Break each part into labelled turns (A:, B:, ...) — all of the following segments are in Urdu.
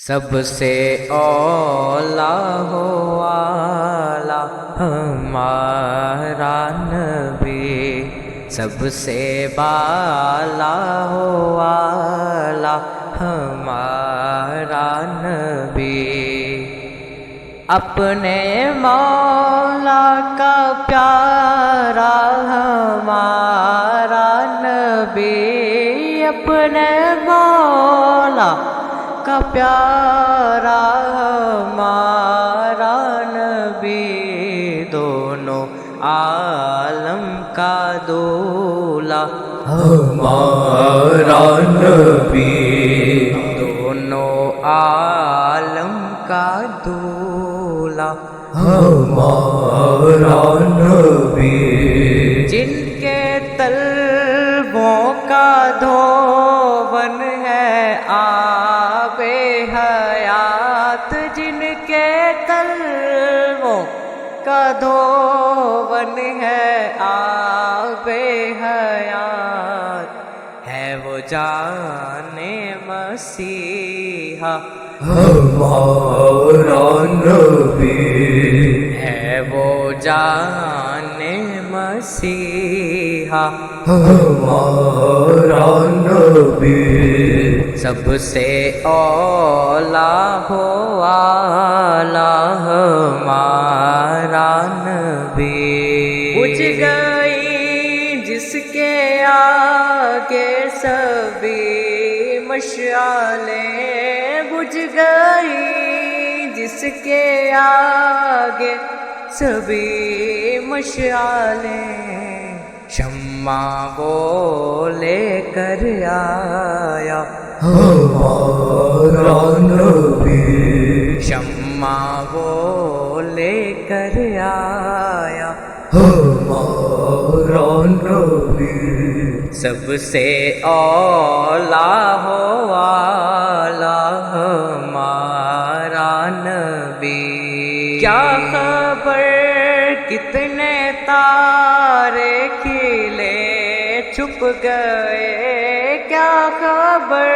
A: سب سے اولا ہو والا ہمارا نبی، سب سے بالا ہو والا ہمارا نبی، اپنے مولا کا پیارا ہمارا نبی، اپنے مولا کا پیارا ہمارا نبی، دونوں عالم کا دولا
B: ہمارا نبی،
A: دونوں عالم کا دولا
B: ہمارا نبی،
A: جن کے طلبوں کا دھون ہے آب حیات، جن کے طلبوں کا دھون ہے آب حیات، ہے وہ جان مسیحا
B: ہمارا نبی،
A: ہے وہ جان مسیحا
B: ہمارا نبی،
A: سب سے اولا ہو والا ہمارا نبی، بجھ گئی جس کے آگے سبھی مشعلیں، بجھ گئی جس کے آگے سبھی مشعلیں، شمع وہ لے کر آیا
B: ہمارا نبی،
A: شمع وہ لے کر آیا
B: ہمارا نبی،
A: سب سے اولا ہو والا ہمارا نبی، کیا خبر کتنے تارے کھلے چھپ گئے، کیا خبر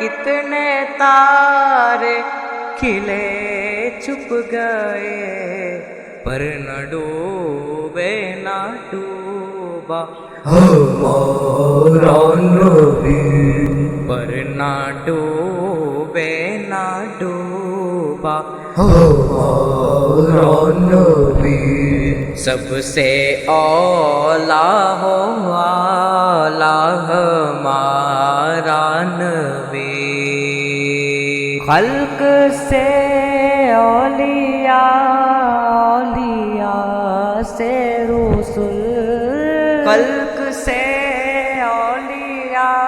A: کتنے تارے کھلے چھپ گئے، پر نہ ڈوبے نہ ڈوبا
B: ہمارا نبی،
A: پر نہ ڈوبے نہ ڈوبا
B: ہمارا نبی،
A: سب سے اولا ہو والا ہمارا نبی، خلق سے اولیاء، اولیاء سے رسل، خلق سے اولیاء،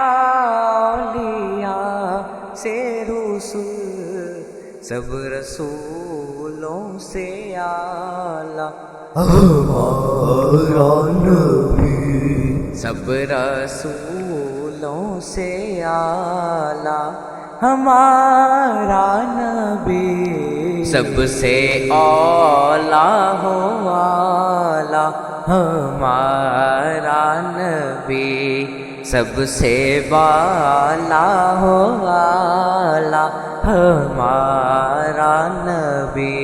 A: اولیاء سے رسل، سب رسولوں سے اعلیٰ
B: ہمارا نبی،
A: سب رسولوں سے اعلیٰ ہمارا نبی، سب سے اولا ہو والا ہمارا نبی، سب سے بالا ہو والا ہمارا نبی،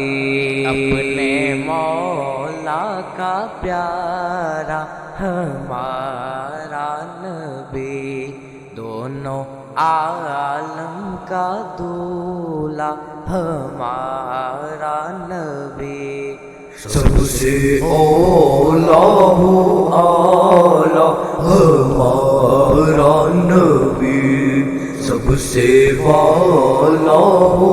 A: اپنے مولا کا پیارا ہمارا نبی، دونوں عالم کا دولا ہمارا نبی،
B: سب سے اولا ہو اعلیٰ ہمارا نبی، سب سے بالا ہو